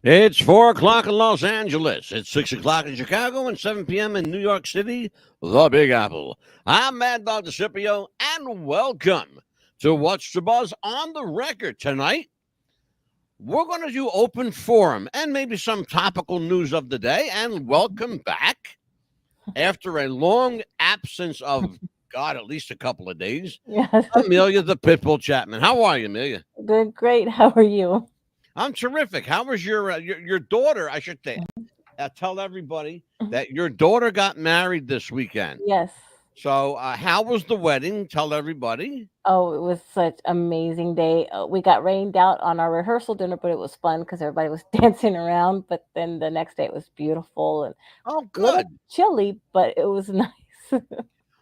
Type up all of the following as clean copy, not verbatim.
It's 4 o'clock in Los Angeles. It's 6 o'clock in Chicago and 7 p.m. in New York City, the Big Apple. I'm Mad Dog DeCipio, and welcome to What's the Buzz on the Record tonight. We're going to do open forum and maybe some topical news of the day. And welcome back after a long absence of, God, at least a couple of days, Yes, Amelia the Pitbull Chapman. How are you, Amelia? doing great. How are you? I'm terrific. How was your daughter? I should say. Tell everybody Mhm. that your daughter got married this weekend. Yes. So, how was the wedding? Tell everybody. Oh, it was such amazing day. We got rained out on our rehearsal dinner, but it was fun because everybody was dancing around. But then the next day it was beautiful and Oh, a little good. chilly, but it was nice.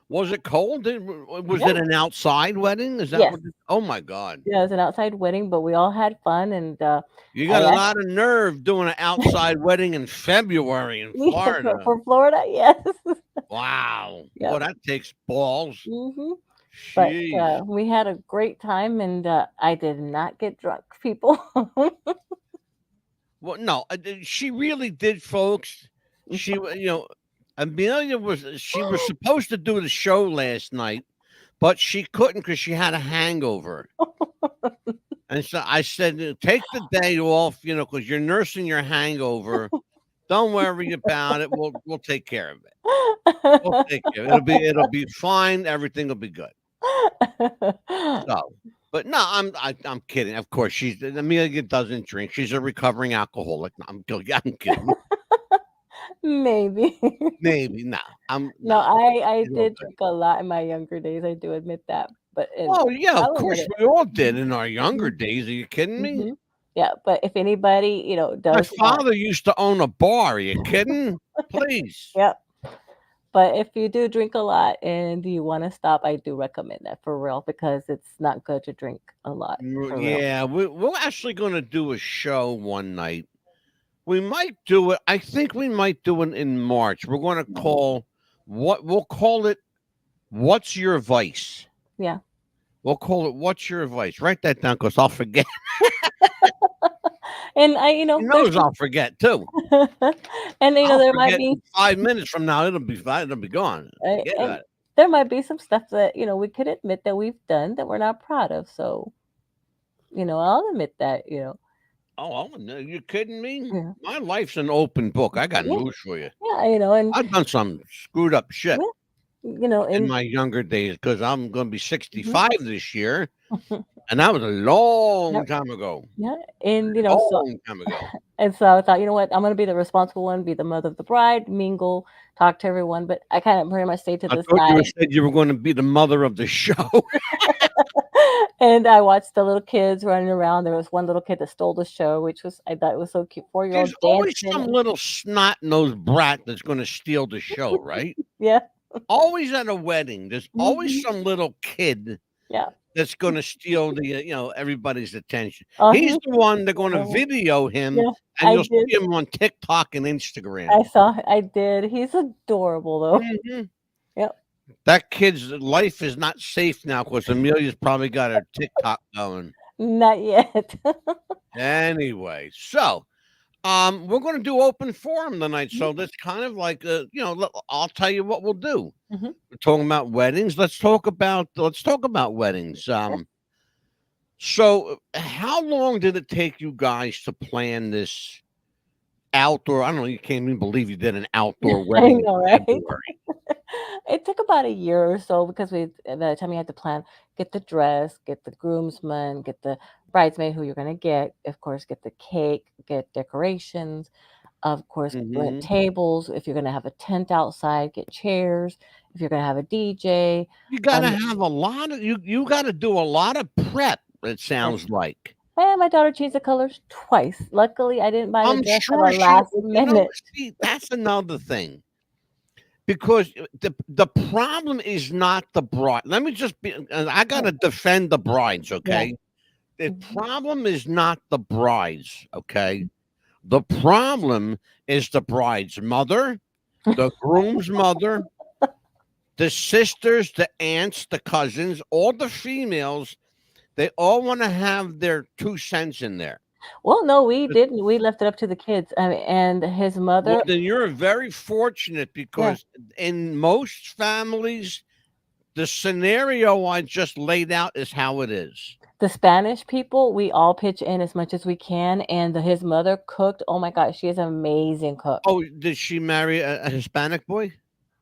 Was it cold? Was Yeah. it an outside wedding? Is that Yes. what? Oh my God! Yeah, it was an outside wedding, but we all had fun, and You got I a asked, lot of nerve doing an outside wedding in February in yeah, Florida. for Florida, yes. Wow, Yeah. boy, that takes balls. But Jeez. we had a great time, and I did not get drunk, people. Well, no, she really did, folks. Amelia she was supposed to do the show last night, but she couldn't because she had a hangover. And so I said, take the day off, because you're nursing your hangover. Don't worry about it. We'll take care of it. We'll take care. It'll be fine. Everything will be good. So, but no, I'm kidding. Of course, Amelia doesn't drink. She's a recovering alcoholic. No, I'm kidding. Maybe. Maybe no. I'm No, no. I She's all did good. drink a lot in my younger days. I do admit that, but Well, yeah, of I'll admit course it. we all did Mhm, in our younger mhm, days. Are you kidding me? mhm. Yeah, but if anybody, My does not, father used to own a bar. Are you kidding? Please. yeah. But if you do drink a lot and you want to stop, I do recommend that for real because it's not good to drink a lot for real. Yeah, we're actually going to do a show one night. We might do it. I think we might do it in March. We're going to we'll call it. What's your vice? Yeah. We'll call it. What's your vice? Write that down because I'll forget. And He there's knows I'll forget too. and I'll there might forget be in 5 minutes from now. It'll be fine. It'll be gone. Forget and about it. there might be some stuff that, we could admit that we've done that we're not proud of. So, I'll admit that. Oh, no, you kidding me? Yeah. My life's an open book. I got Yeah. news for you. Yeah, and I've done some screwed up shit yeah, in and my younger days because I'm going to be mhm. 65 this year, and that was a long Yep. time ago. Yeah. And Long time ago. so I thought, you know what, I'm gonna be the responsible one, be the mother of the bride, mingle, talk to everyone, but I kind of pretty much stay to I the thought you side. said you were going to be the mother of the show. And I watched the little kids running around. There was one little kid that stole the show, which was I thought it was so cute. 4-year-old There's always some dancing. little snot nosed brat that's going to steal the show, right? Yeah. Always at a wedding, there's always Hmm. some little kid Yeah. that's going to steal everybody's attention. He's Uh-huh. the one they're going to Uh-huh. video him, Yeah, and I you'll did. see him on TikTok and I Instagram. saw. I did. He's adorable though. Mhm. Yep. That kid's life is not safe now because Amelia's probably got her TikTok going. Not yet. Anyway, so we're going to do open forum tonight. So that's kind of like I'll tell you what we'll do. Hmm. We're talking about weddings. Let's talk about weddings. Yeah. So how long did it take you guys to plan this outdoor? I don't know. You can't even believe you did an outdoor I wedding know, in right? February. It took about a year or so because by the time you had to plan, get the dress, get the groomsman, get the bridesmaid who you're gonna get, of course, get the cake, get decorations, of course, rent Hmm. tables. If you're gonna have a tent outside, get chairs. If you're gonna have a DJ, You got to um, have a lot of you. Got to do a lot of prep. It yes. sounds like. And my daughter changed the colors twice. Luckily, I didn't buy the I'm dress till sure the she. last minute. See, that's another thing because the problem is not the bride. Let me just be. And I got Yeah. to defend the brides, Yeah. okay? The Mhm. problem is not the brides, okay? The problem is the bride's mother, the groom's mother, the sisters, the aunts, the cousins, all the females. They all want to have their 2 cents in there. Well, no, we But- didn't. We left it up to the kids. And his Well, mother, then you're very fortunate yeah, because in most families, the scenario I just laid out is how it is. the Spanish people, we all pitch in as much as we can. And his mother cooked. Oh my God, she is an amazing cook. Oh, did she marry a Hispanic boy?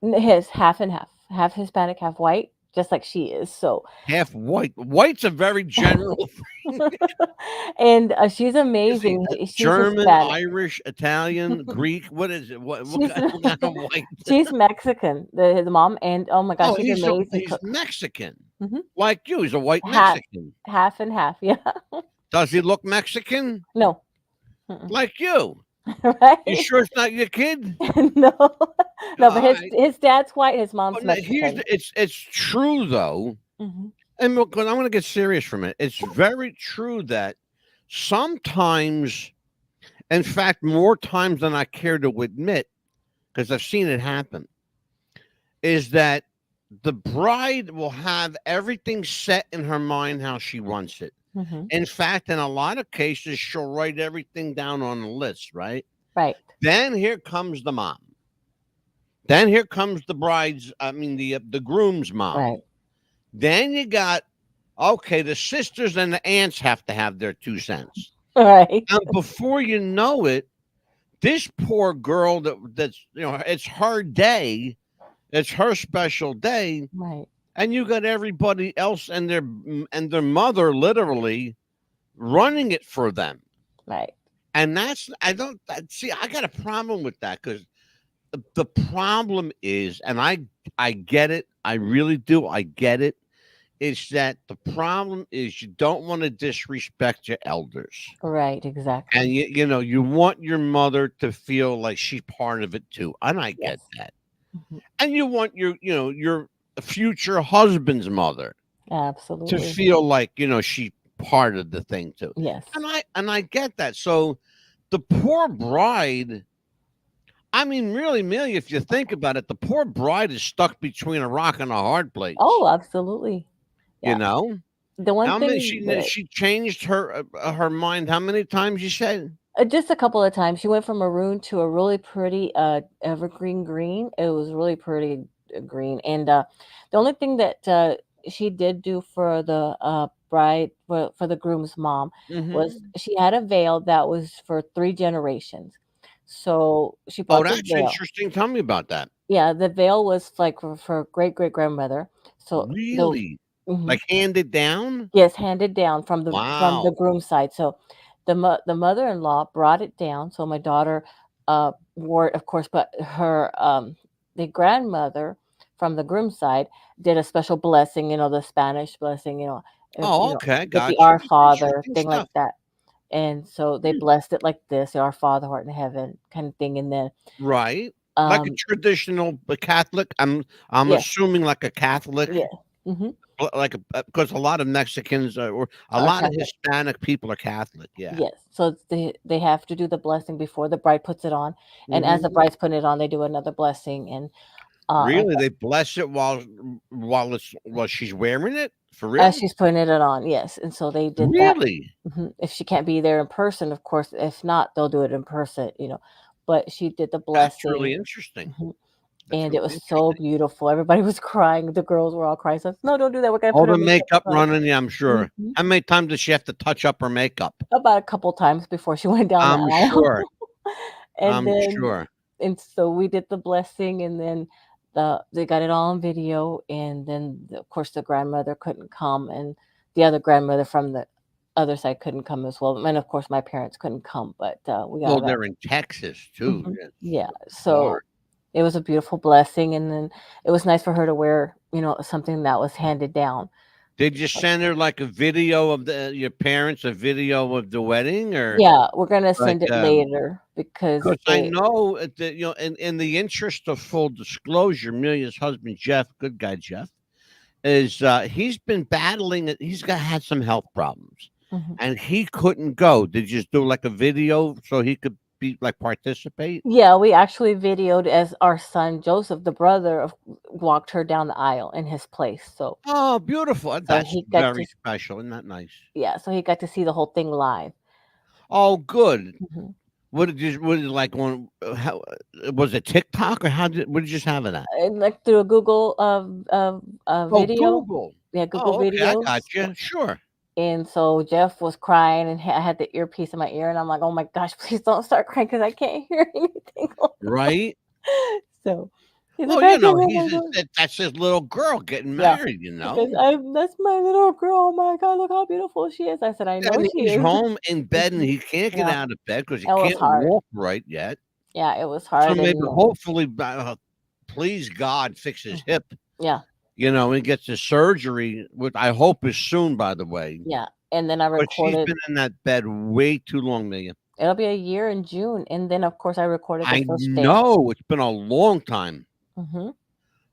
His half and half, half Hispanic, half white, just like she is. So, Half white. White's a very general. and she's Is he amazing. She's German, Hispanic. Irish, Italian, Greek? What is it? What She's kind, what kind of white? she's Mexican, his mom, and oh my God, Oh, she's an amazing he's cook. Mexican, Mhm. like you. He's a white Half, Mexican. half and half. Yeah. Does he look Mexican No. Mm-mm. like you? You Right? sure it's not your kid? No. No, but All right. his dad's white, his Oh, mom's no, here's Mexican. it's true though, Mhm. and look, I'm going to get serious for a minute. It's very true that sometimes, in fact, more times than I care to admit, because I've seen it happen, is that the bride will have everything set in her mind how she wants it. Mhm. In fact, in a lot of cases, she'll write everything down on a list, right? Right. Then here comes the mom. Then here comes the bride's, I mean, the groom's mom. Right. Then you got, okay, the sisters and the aunts have to have their 2 cents. Right. And before you know it, this poor girl that's it's her day, it's her special day, Right. and you got everybody else and their mother literally running it for them. Right. And that's I don't see I got a problem with that because the problem is, and I get it, I really do, I get it. It's that the problem is you don't want to disrespect your elders. Right. And Exactly. you want your mother to feel like she's part of it too. And I get Yes. that. Mhm. And you want your future husband's mother to Absolutely. feel like, she part of the thing too. Yes. And I get that. So the poor bride, I mean, really, Amelia, if you think about it, the poor bride is stuck between a rock and a hard place. Oh, absolutely. You Yeah. know, The one how many thing that she changed her mind? How many times you said? just a couple of times, she went from maroon to a really pretty evergreen green. It was really pretty green, and the only thing that she did do for the bride for the groom's mom was Hmm. she had a veil that was for 3 generations. So she Oh, bought the that's veil. interesting. Tell me about that. Yeah, the veil was like for great great grandmother. So the Really? mhm. Like handed down? Yes, handed down from the Wow. groom side. So the mother-in-law brought it down. So my daughter wore it, of course, but her the grandmother from the groom side did a special blessing, the Spanish blessing, Oh, okay. with the Gotcha. Our Father Interesting thing like stuff. that. And so they Hmm. blessed it like this, Our Father who art in heaven kind of thing. And then Right. Like a um traditional Catholic. I'm yes, assuming like a Catholic, yes. Hmm. like because a lot of Mexicans or a Are lot of Catholic. Hispanic people are Catholic. Yeah. Yes, so they have to do the blessing before the bride puts it on, and as the Hmm. bride's putting it on, they do another blessing, and, like, Really? They bless it while she's wearing it? For as real? she's putting it on, yes, and so they did that. Really? Mhm. If she can't be there in person, of course, if not, they'll do it in person, but she did the That's really blessing. interesting. Mhm, That's and it really was so interesting. beautiful, everybody was crying, the girls were all crying, so, "No, don't do that, we're gonna All put the her makeup makeup on." running, yeah, I'm sure. Mhm. How many times does she have to touch up her makeup? About a couple times before she went down the I'm aisle. sure. And I'm then sure. and so we did the blessing, and then they got it all on video, and then, of course, the grandmother couldn't come, and the other grandmother from the other side couldn't come as well, and, of course, my parents couldn't come, but, we got Well, that. they're in Texas too. Mhm. Yeah, Yeah, far. so it was a beautiful blessing, and then it was nice for her to wear, something that was handed down. Did you send her like a video of your parents, a video of the wedding, or Yeah, we're gonna like send it later because because I know that in the interest of full disclosure, Amelia's husband Jeff, good guy Jeff, is he's been battling it. He's had some health problems, Mhm. and he couldn't go. Did you just do like a video so he could be like participate? Yeah, we actually videoed as our son Joseph, the brother of walked her down the aisle in his place, so Oh, beautiful. so That's he got to very special. Isn't that nice? yeah, so he got to see the whole thing live. Oh, good. Mhm. What did you? What did you like on? How was it TikTok or how did? What did you just have it at? And like through a Google Oh, video, Google. yeah, Google Oh, okay. I videos. got you. Sure. And so Jeff was crying, and I had the earpiece in my ear, and I'm like, "Oh my gosh, please don't start crying because I can't hear anything." Right. So he's like, Well, "I you can't know, hear my God." that's his little girl getting Yeah, married. You because know, that's my little girl. Oh my God, look how beautiful she is. I said, "I know and she he's is." home in bed and Mhm. he can't get Yeah, out of bed because he it was can't hard. walk right yet. Yeah, it was So hard, maybe, and hopefully, please God, fix his mhm. hip. Yeah, You know, and gets his surgery, which I hope is soon. By the way, yeah. And then I but she's recorded. been in that bed way too long, Mia. It'll be a year in June, and then of course I recorded the I first dance. know it's been a long time. Mhm.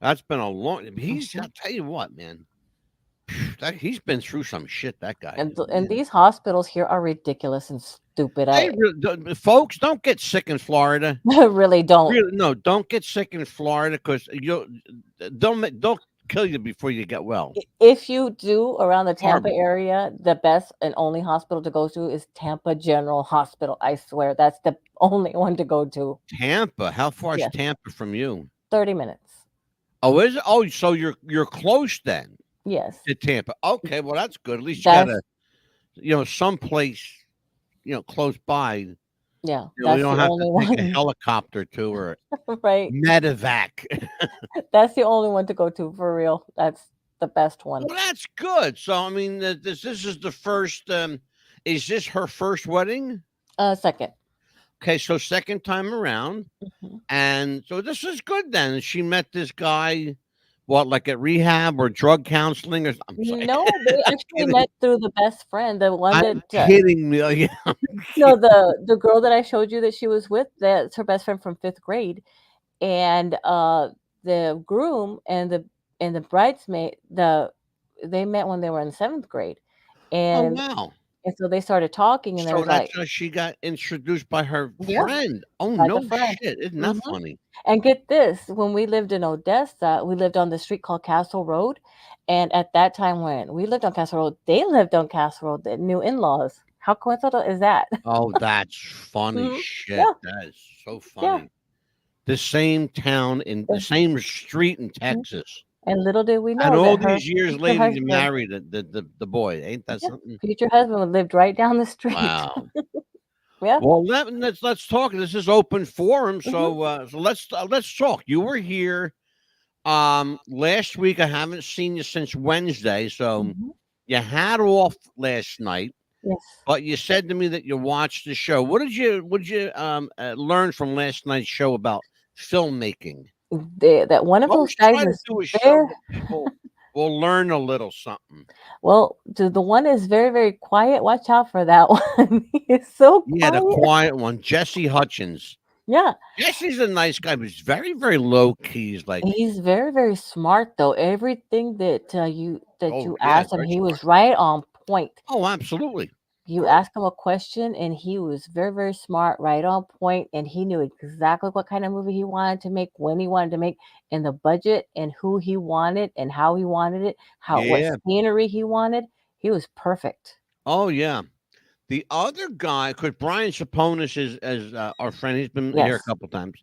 That's been a long. He's. Mhm. I'll tell you what, man. He's been through some shit. That guy, And man. these hospitals here are ridiculous and stupid. They I folks don't get sick in Florida. really don't. Really, no, don't get sick in Florida because they'll kill you before you get well. If you do around the Tampa Horrible. area, the best and only hospital to go to is Tampa General Hospital. I swear that's the only one to go to. Tampa. How far is Yes, Tampa from you? 30 minutes. Oh, is it? Oh, so you're close then Yes. to Tampa. Okay, well that's good. At least you got That's a someplace close by. yeah, You that's don't the have to only take a one, helicopter to or right? medevac. That's the only one to go to for real. That's the best one. Well, that's good. So I mean, this is the first. Is this her first wedding? Second. Okay, so second time around, Mhm. and so this is good. Then she met this guy, what, like at rehab or drug counseling, or I'm sorry, No, they I'm actually kidding. met through the best friend, the one I'm that kidding, Melia. I'm no, kidding. the girl that I showed you that she was with, that's her best friend from 5th grade, and, the groom and the bridesmaid, they met when they were in 7th grade, Oh and wow. so they started talking, and they So was that's like how she got introduced by her yeah, friend. Oh by the no friend. shit! Isn't that Mhm, funny? and get this, when we lived in Odessa, we lived on the street called Castle Road, and at that time when we lived on Castle Road, they lived on Castle Road, the new in-laws. How coincidental is that? Oh, that's funny Mhm, shit. yeah, That is so yeah. funny. The same town in the Yeah, same street in mhm, Texas. and little did we And know all that her these years future later, you husband marry the boy. Ain't that yeah, something? future husband lived right down the street. Wow. Yeah, Well, let's talk. This is open forum, mhm, so let's talk. You were here last week. I haven't seen you since Wednesday, so mhm, you had off last night. yes. But you said to me that you watched the show. What did you learn from last night's show about filmmaking? That one of Well, those always guys try to is do a show very where people will learn a little something. well, the one is very, very quiet, watch out for that one. He is so Yeah, the quiet. quiet one, Jesse Hutchins. Yeah, Jesse's a nice guy, but he's very, very low key. He's like, he's very, very smart though. Everything that oh you yeah, asked him, very he smart. was right on point. Oh, absolutely. You asked him a question and he was very, very smart, right on point, and he knew exactly what kind of movie he wanted to make, when he wanted to make, and the budget and who he wanted and how he wanted it, how what Yeah. scenery he wanted. He was perfect. Oh yeah. The other guy, because Brian Saponis is as our friend, he's been here a Yes. couple times.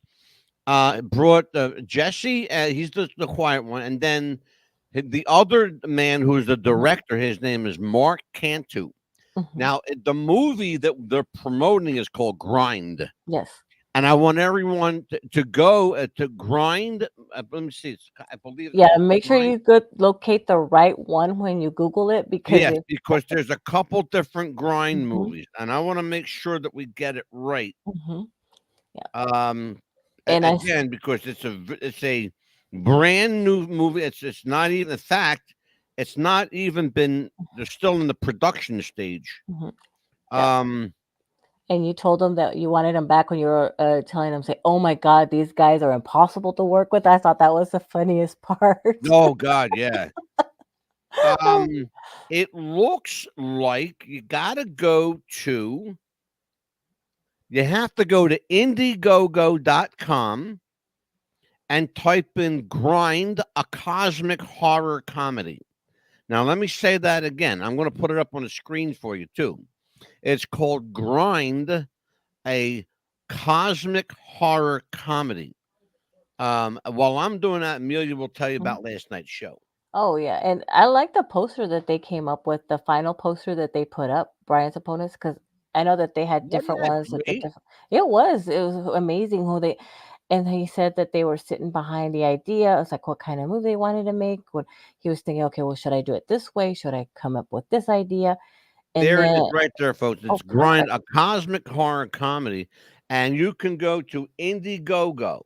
Brought Jesse. He's the quiet one, and then the other man who's the Mhm, director. His name is Mark Cantu. mhm. Now, the movie that they're promoting is called Grind, Yes. and I want everyone to go to Grind. Let me see. I believe it's Yeah, called make sure Grind. you good locate the right one when you Google it because Yes, it because there's a couple different Grind mhm, movies, and I want to make sure that we get it right. mhm, yeah, Um, and again, because it's a brand new movie. It's not even, in fact, it's not even been. They're still in the production stage. mhm, yeah, Um, and you told them that you wanted them back when you were, telling them, say, "Oh my god, these guys are impossible to work with." I thought that was the funniest part. oh God, yeah. Um, it looks like you have to go to Indiegogo.com and type in Grind, a cosmic horror comedy. Now, let me say that again. I'm going to put it up on the screen for you, too. It's called Grind, a cosmic horror comedy. While I'm doing that, Amelia will tell you Mhm. about last night's show. Oh, yeah, and I like the poster that they came up with, the final poster that they put up, Brian's opponents, because I know that they had Wasn't different that ones with the great? different. It was amazing who they and he said that they were sitting behind the idea. It's like what kind of movie they wanted to make. What he was thinking, okay, well, should I do it this way? Should I come up with this idea? And There it is then, right there, folks. oh, It's Grind, perfect. a cosmic horror comedy, and you can go to Indiegogo.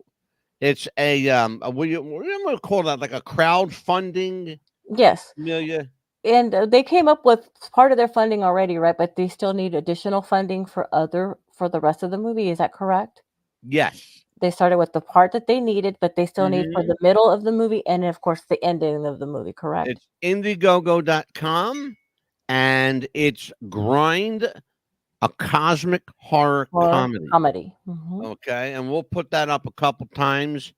It's what do you want to call that? Like a crowdfunding, Yes. Amelia? And they came up with part of their funding already, right? But they still need additional funding for the rest of the movie. Is that correct? Yes. They started with the part that they needed, but they still need for Hmm. the middle of the movie and, of course, the ending of the movie, correct? It's Indiegogo.com, and it's Grind, a cosmic horror Or comedy. comedy. Mhm, Okay, and we'll put that up a couple times.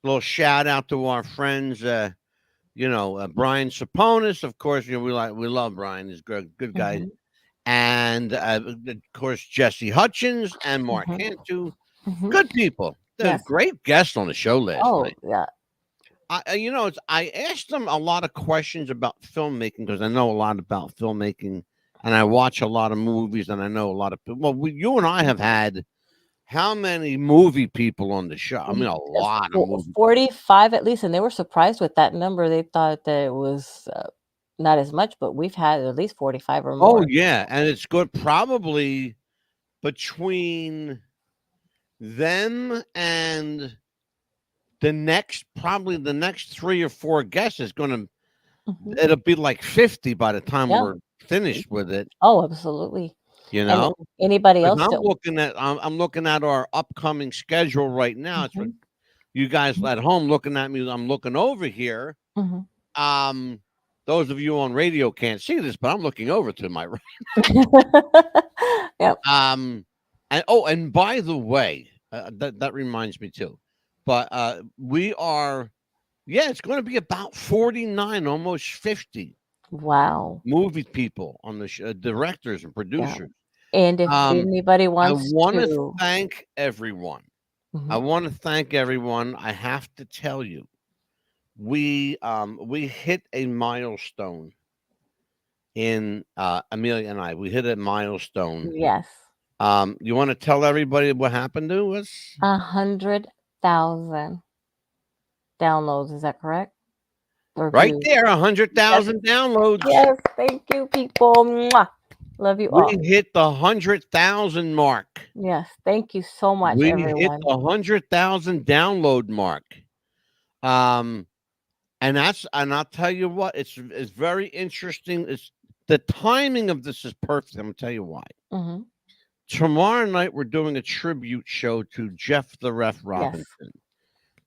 A little shout out to our friends, Brian Saponis. Of course, we love Brian. He's a good guy, mhm, and of course Jesse Hutchins and Mark mhm, Cantu. mhm. Good people. They're Yes. great guests on the show last Oh, night. yeah. I asked them a lot of questions about filmmaking because I know a lot about filmmaking, and I watch a lot of movies, and I know a lot of people. Well, you and I have had how many movie people on the show? I mean, a lot of movie. 45 at least, and they were surprised with that number. They thought that it was, not as much, but we've had at least 45 or Oh more. yeah, and it's good. Probably between them and probably the next 3 or 4 guests is going to. Mhm. It'll be like 50 by the time Yeah. we're finished with it. Oh, absolutely. You And know. anybody 'Cause else that I'm looking at our upcoming schedule right now. It's what Mhm, you guys at home looking at me. I'm looking over here. mhm. Um, those of you on radio can't see this, but I'm looking over to my right. Yep. And by the way, that reminds me too. But we are, yeah, it's going to be about 49, almost 50 Wow. movie people on the directors and Yeah. producers. And if Um, anybody I wants want to to thank everyone. I Mhm, want to thank everyone. I have to tell you, we hit a milestone in Amelia and I. We hit a milestone. yes. You want to tell everybody what happened to us? 100,000 downloads, is that correct? Or Right views? there, Yes. 100,000 downloads. Yes, thank you, people. Mwah. Love you We all. hit the 100,000 mark. Yes, thank you so much, We hit everyone. the 100,000 download mark. Um, and I'll tell you what, it's very interesting. It's the timing of this is perfect. I'm gonna tell you why. Mhm. Tomorrow night we're doing a tribute show to Jeff the Ref Yes. Robinson.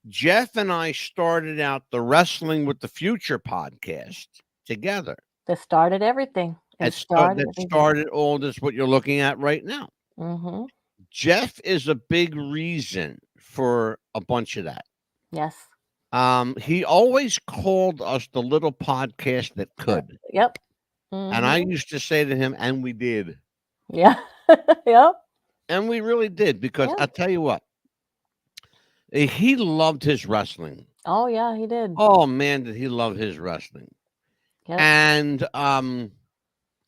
Jeff and I started out the Wrestling with the Future podcast together. That started everything. It started That everything. started all this what you're looking at right now. Mhm. Jeff is a big reason for a bunch of that. Yes. He always called us the little podcast that could. Yep. And I Mhm. used to say to him, and we did. Yeah. Yep. And we really did because Yeah. I'll tell you what, he loved his wrestling. Oh, yeah, he did. Oh man, did he love his wrestling. Yep. And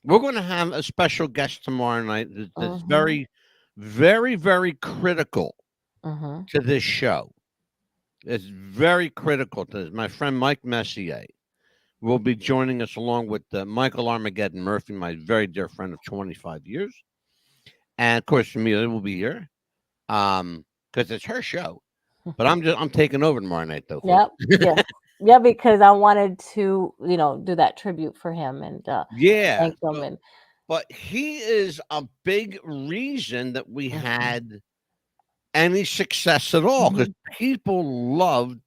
we're going to have a special guest tomorrow night that's Mhm. very, very, very critical Mhm. to this show. It's very critical to this. My friend Mike Messier will be joining us along with Michael Armageddon Murphy, my very dear friend of 25 years. And of course, Amelia will be here because it's her show. But I'm taking over tomorrow night, though. Yep. Folks. Yeah. Yeah, because I wanted to, do that tribute for him and, Yeah. thank him and But he is a big reason that we Mhm. had any success at all because Mhm. people loved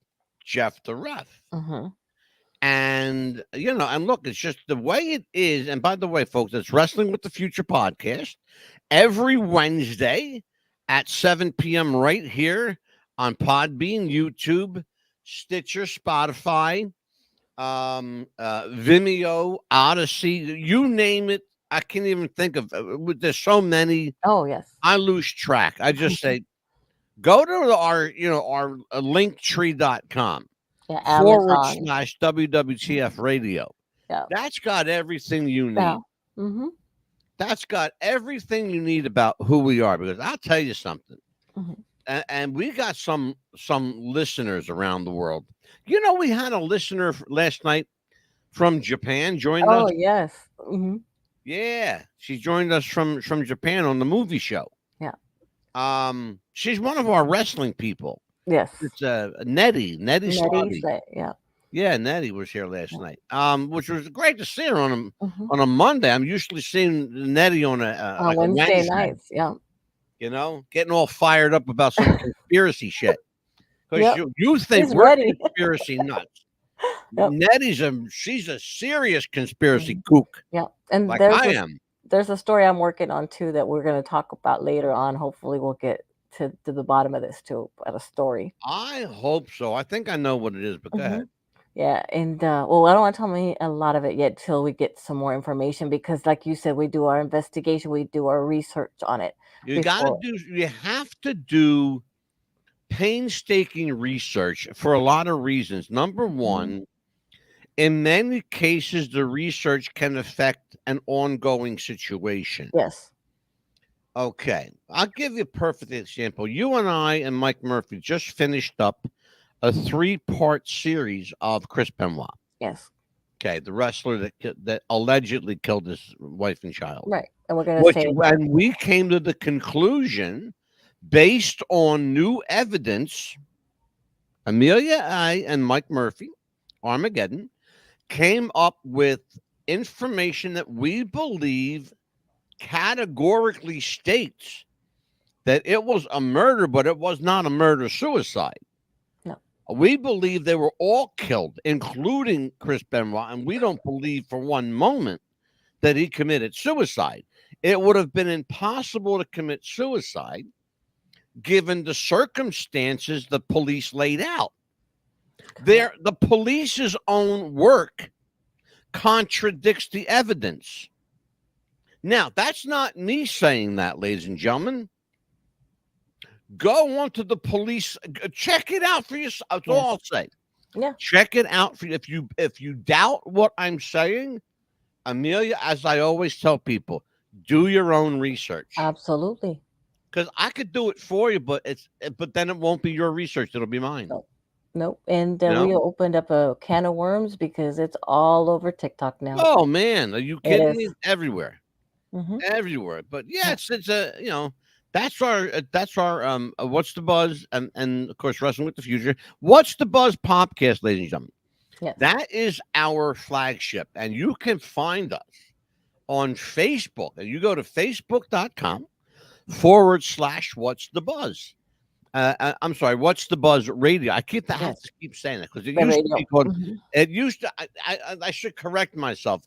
Jeff the Ref. Mhm. And, and look, it's just the way it is. And by the way, folks, it's Wrestling with the Future podcast every Wednesday at 7 p.m. right here on Podbean, YouTube, Stitcher, Spotify, Vimeo, Odyssey, you name it. I can't even think of. There's so many. Oh, yes. I lose track. I just say go to our linktree.com Yeah, forward Amazon. slash WWTF radio. Yeah. That's got everything you Yeah. need. Mhm. That's got everything you need about who we are. Because I'll tell you something, Mhm. and we got some listeners around the world. You know, we had a listener last night from Japan joined us. Oh, yes. Mhm. Yeah, she joined us from Japan on the movie show. Yeah. She's one of our wrestling people. Yes. It's Nettie Nettie Slobby. said, yeah. Yeah, Nettie was here last Yeah. night. Which was great to see her Mhm. on a Monday. I'm usually seeing Nettie on a On like a Wednesday Wednesday. nights, yeah. You know, getting all fired up about some conspiracy shit. Because Yep. you think She's we're ready. conspiracy nuts. Yep. Nettie's she's a serious conspiracy Mhm. kook, Yeah, and like there's I a am. there's a story I'm working on too that we're gonna talk about later on. Hopefully, we'll get to the bottom of this too, at a story. I hope so. I think I know what it is, but go ahead. Mhm. Yeah, and well, I don't want to tell me a lot of it yet till we get some more information because, like you said, we do our investigation, we do our research on it You before. have to do painstaking research for a lot of reasons. Number Mhm. one, in many cases, the research can affect an ongoing situation. Yes. Okay, I'll give you a perfect example. You and I and Mike Murphy just finished up a 3-part series of Chris Benoit. Yes. Okay, the wrestler that allegedly killed his wife and child. Right, and we're gonna Which, say and we came to the conclusion, based on new evidence, Amelia I and Mike Murphy, Armageddon, came up with information that we believe categorically states that it was a murder, but it was not a murder-suicide. no. We believe they were all killed, including Chris Benoit, and we don't believe for one moment that he committed suicide. It would have been impossible to commit suicide given the circumstances the police laid out. The police's own work contradicts the evidence. Now, that's not me saying that, ladies and gentlemen. Go onto the police, check it out for yourself. That's all I'll say. Yeah. Check it out for if you doubt what I'm saying, Amelia, as I always tell people, do your own research. Absolutely. Because I could do it for you, but then it won't be your research; it'll be mine. Nope. And You know? we opened up a can of worms because it's all over TikTok now. Oh man, are you kidding me? Everywhere, Mhm. everywhere. But yeah, it's a that's our What's the Buzz and of course Wrestling with the Future. What's the Buzz podcast, ladies and gentlemen. Yes. That is our flagship, and you can find us on Facebook. And you go to facebook.com/What's the Buzz. I'm sorry, What's the Buzz Radio. I have to keep saying that because it used to be called. Mhm. It used to. I should correct myself.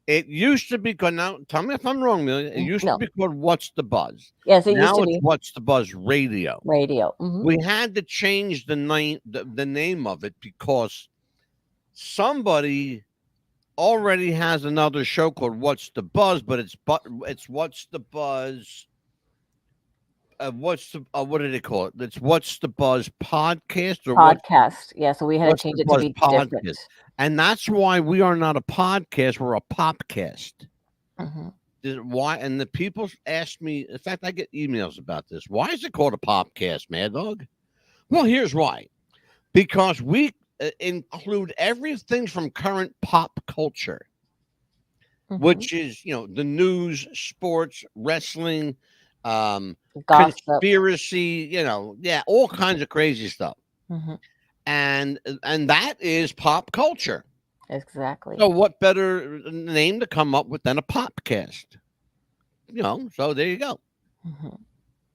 It used to be called. Now, tell me if I'm wrong, Amelia. It used to be called What's the Buzz. Yes, it used Now to it's be What's the Buzz Radio. Mhm. We had to change the name of it because somebody already has another show called What's the Buzz, but it's What's the Buzz. What did they call it? It's What's the Buzz podcast or podcast. Yeah, so we had to What's change the it to Buzz be podcast? different. And that's why we are not a podcast; we're a popcast. Mhm. Why? And the people ask me. In fact, I get emails about this. Why is it called a popcast, Mad Dog? Well, here's why. Because we include everything from current pop culture, Mhm. which is the news, sports, wrestling, Gossip. conspiracy, all kinds of crazy stuff. Mhm. And that is pop culture. Exactly. So what better name to come up with than a popcast? So there you go. Mhm.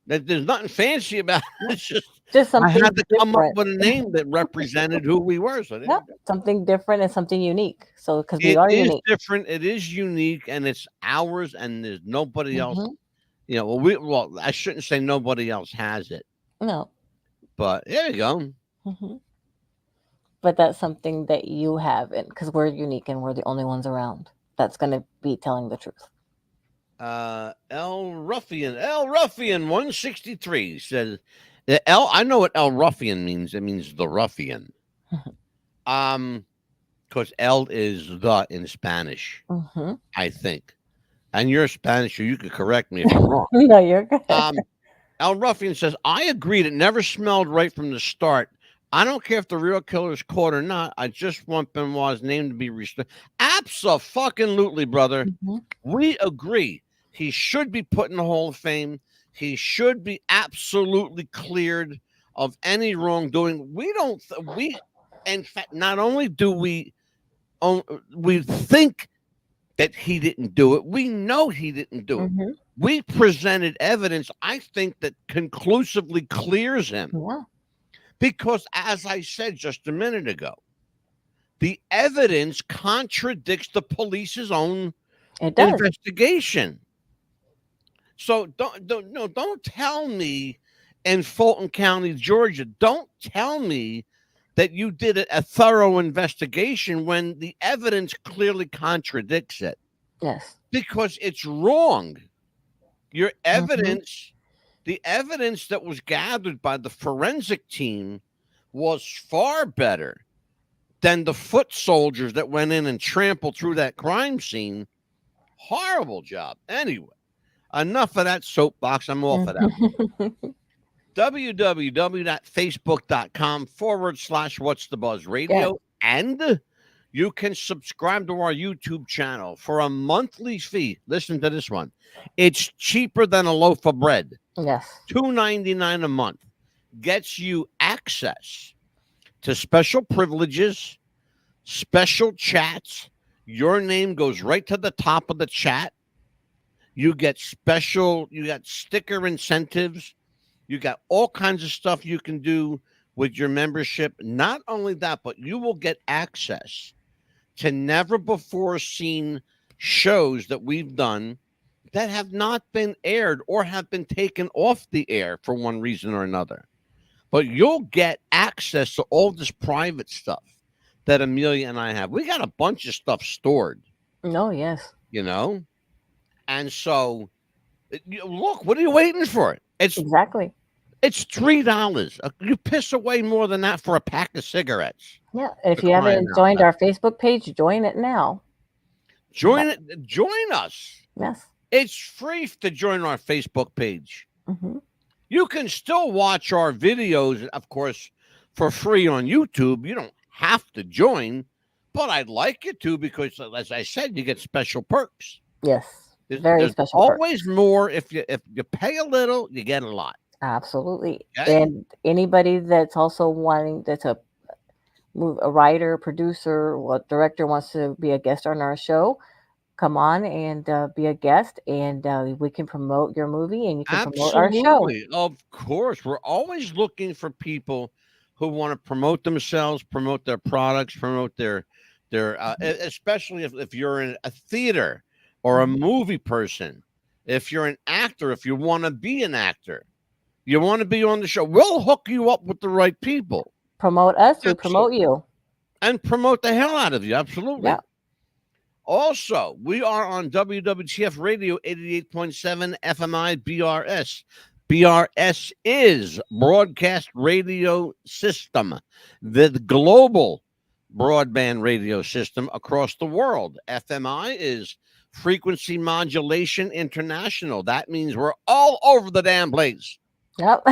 There's nothing fancy about it. It's just something I had to come up different. with a name that represented who we were. So Yep, something different and something unique. So because we it are is unique. different, it is unique, and it's ours, and there's nobody else. Mhm. Well, I shouldn't say nobody else has it, No. but there you go. Mhm. But that's something that you have, and because we're unique and we're the only ones around that's going to be telling the truth. L Ruffian 163 says I know what L Ruffian means. It means the ruffian. Because L is the in Spanish, Mm-hmm. I think. And you're Spanish, so you could correct me if I'm wrong. No, you're good. El Ruffian says, I agreed it never smelled right from the start. I don't care if the real killer is caught or not. I just want Benoit's name to be restored. Absolutely, brother. Mm-hmm. We agree. He should be put in the Hall of Fame. He should be absolutely cleared of any wrongdoing. In fact, not only do we think that he didn't do it, we know he didn't do it. Mm-hmm. We presented evidence, I think, that conclusively clears him. Yeah. Because, as I said just a minute ago, the evidence contradicts the police's own investigation. So don't tell me in Fulton County, Georgia, don't tell me that you did a thorough investigation when the evidence clearly contradicts it. Yes. Because it's wrong. Your evidence, the evidence that was gathered by the forensic team was far better than the foot soldiers that went in and trampled through that crime scene. Horrible job. Anyway, enough of that soapbox. I'm off of that. www.facebook.com/What's the Buzz Radio. Yeah. And you can subscribe to our YouTube channel for a monthly fee. Listen to this one. It's cheaper than a loaf of bread. Yes. $2.99 a month gets you access to special privileges, special chats. Your name goes right to the top of the chat. You got sticker incentives. You got all kinds of stuff you can do with your membership. Not only that, but you will get access to never before seen shows that we've done that have not been aired or have been taken off the air for one reason or another. But you'll get access to all this private stuff that Amelia and I have. We got a bunch of stuff stored. Oh, yes. And so, look, what are you waiting for? Exactly. It's $3. You piss away more than that for a pack of cigarettes. Yeah. And if you haven't joined our Facebook page, join it now. Join us. Yes. It's free to join our Facebook page. Mm-hmm. You can still watch our videos, of course, for free on YouTube. You don't have to join, but I'd like you to because, as I said, you get special perks. Yes. There's special always perks. more. If you pay a little, you get a lot. Absolutely. Okay? And anybody that's also wanting, that's a writer, producer, or director wants to be a guest on our show, come on and be a guest, and we can promote your movie and you can promote our show. Of course. We're always looking for people who want to promote themselves, promote their products, promote their especially if you're in a theater or a movie person, if you're an actor, if you want to be an actor, you want to be on the show, we'll hook you up with the right people. Promote us, we promote you. And promote the hell out of you. Absolutely. Yeah. Also, we are on WWTF Radio 88.7 FMI BRS. BRS is Broadcast Radio System, the global broadband radio system across the world. FMI is Frequency Modulation International. That means we're all over the damn place. Yep.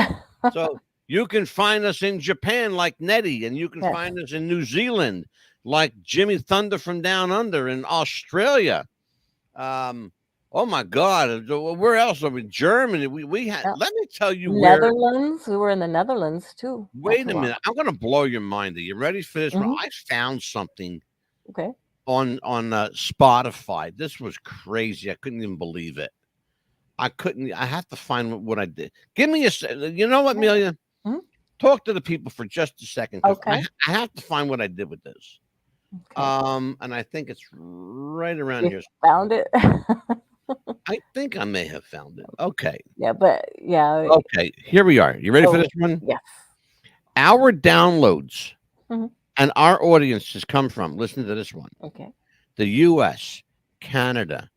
So you can find us in Japan like Nettie, and you can find us in New Zealand like Jimmy Thunder from Down Under, in Australia. Oh my God, where else are we? Germany. We had. Let me tell you, Netherlands. We were in the Netherlands too. Wait a minute, I'm going to blow your mind. Are you ready for this? Mm-hmm. I found something. Okay. On Spotify. This was crazy. I couldn't even believe it. I have to find what I did. Give me you know what, Amelia? Mm-hmm. Talk to the people for just a second. Okay. I have to find what I did with this. Okay. And I think it's right around here. Found it? I think I may have found it. Okay. Yeah, but yeah. Okay, here we are. You ready for this one? Yes. Our downloads and our audiences come from, listen to this one. Okay. The U.S., Canada,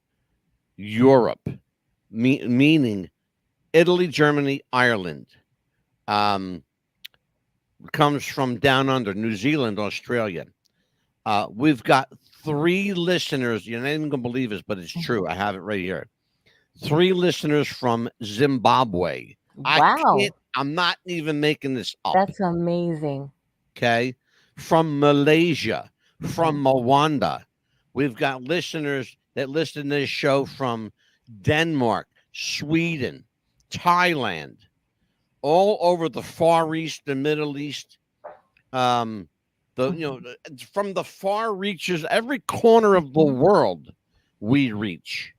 Europe, meaning Italy, Germany, Ireland. Um, Comes from down under New Zealand, Australia. We've got 3 listeners. You're not even gonna believe this, but it's true. I have it right here. 3 listeners from Zimbabwe. Wow, I'm not even making this up. that's amazing. Okay. From Malaysia, from Rwanda. We've got listeners that listen to this show from Denmark, Sweden, Thailand, all over the Far East, the Middle East. From the far reaches, every corner of the world we reach,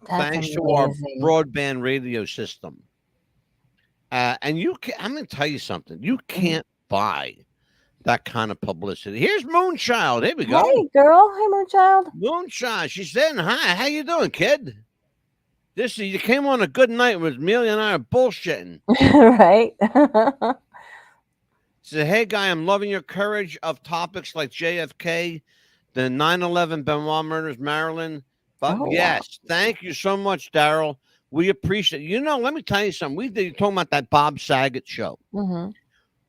That's thanks to our amazing. broadband radio system. And I'm going to tell you something. You can't buy that kind of publicity. Here's Moonchild. Here we go. Hey, girl. Hey, Moonchild. Moonchild. She's saying hi. How you doing, kid? You came on a good night with Amelia and I are bullshitting. Right? Said, hey, guy, I'm loving your courage of topics like JFK, the 9/11 Benoit murders, Maryland. But yes, thank you so much, Daryl. We appreciate it. Let me tell you something. You're talking about that Bob Saget show.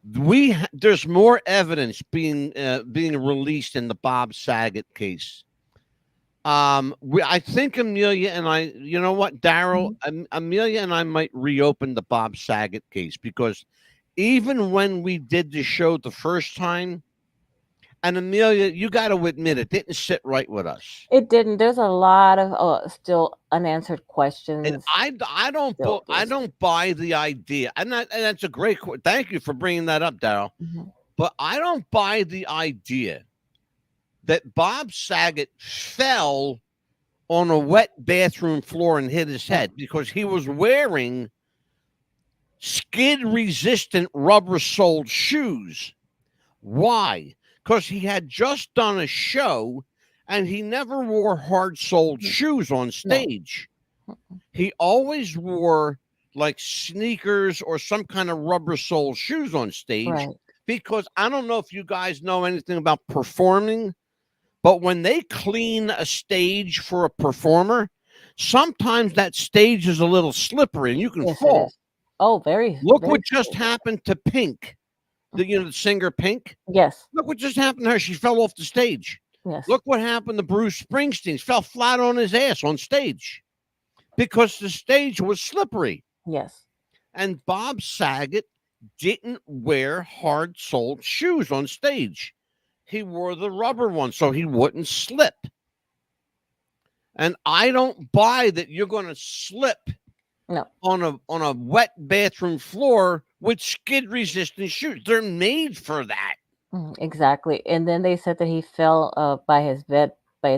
There's more evidence being released in the Bob Saget case. I think Amelia and I, you know what, Daryl, Amelia and I might reopen the Bob Saget case, because even when we did the show the first time, and Amelia, you got to admit, it didn't sit right with us. It didn't. There's a lot of still unanswered questions. And I don't buy the idea. And that's a great. Thank you for bringing that up, Daryl. But I don't buy the idea that Bob Saget fell on a wet bathroom floor and hit his head because he was wearing skid-resistant rubber-soled shoes. Why? Because he had just done a show and he never wore hard-soled shoes on stage. He always wore like sneakers or some kind of rubber-soled shoes on stage. Because I don't know if you guys know anything about performing, but when they clean a stage for a performer, sometimes that stage is a little slippery and you can fall. Oh, very. Look what just happened to Pink. The singer Pink. Yes. Look what just happened to her. She fell off the stage. Yes. Look what happened to Bruce Springsteen. He fell flat on his ass on stage because the stage was slippery. Yes. And Bob Saget didn't wear hard-soled shoes on stage. He wore the rubber ones so he wouldn't slip. And I don't buy that you're going to slip on a wet bathroom floor with skid-resistant shoes. They're made for that. Exactly. And then they said that he fell by his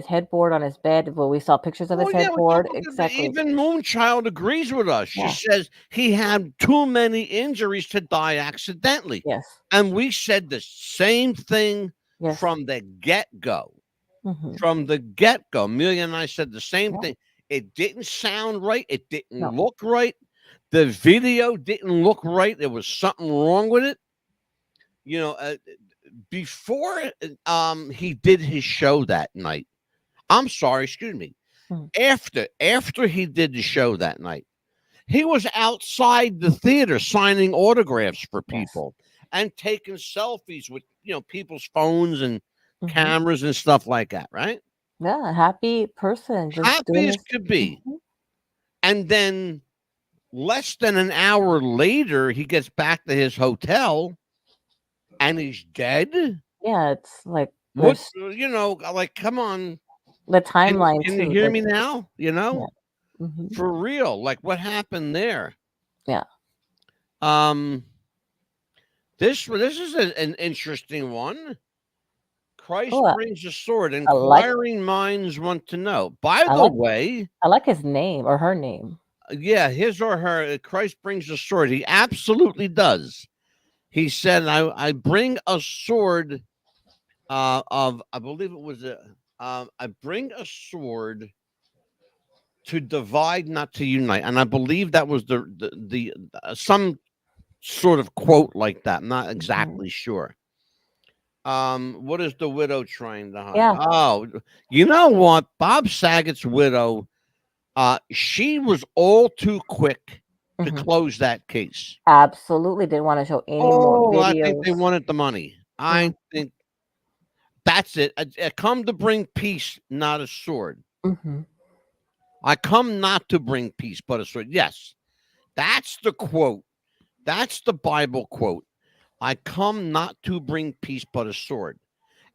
headboard on his bed. Well, we saw pictures of his headboard. Exactly. Even Moonchild agrees with us. She says he had too many injuries to die accidentally. Yes. And we said the same thing from the get-go. From the get-go. Amelia and I said the same thing. It didn't sound right. It didn't look right. The video didn't look right. There was something wrong with it. Before he did his show that night. I'm sorry, excuse me. After he did the show that night, he was outside the theater signing autographs for people and taking selfies with people's phones and cameras and stuff like that, right? Yeah, happy person. Happy as could be. And then less than an hour later, he gets back to his hotel and he's dead. Yeah, it's like what, like, come on. The timeline. Can you hear me now? For real. Like, what happened there? Yeah. This is an interesting one. Christ brings a sword. Inquiring minds want to know. By the way, I like his name or her name. Yeah, his or her. Christ brings a sword. He absolutely does. He said, "I bring a sword of I believe it was I bring a sword to divide, not to unite." And I believe that was the some sort of quote like that. I'm not exactly sure. What is the widow trying to hide? Yeah. Oh, you know what? Bob Saget's widow She was all too quick to Mhm. close that case. Absolutely didn't wanna show any more Oh, I think they videos. wanted the money. I Mm, think that's it. I come to bring peace, not a sword. mhm. I come not to bring peace, but a sword. Yes, that's the quote. That's the Bible quote. I come not to bring peace, but a sword.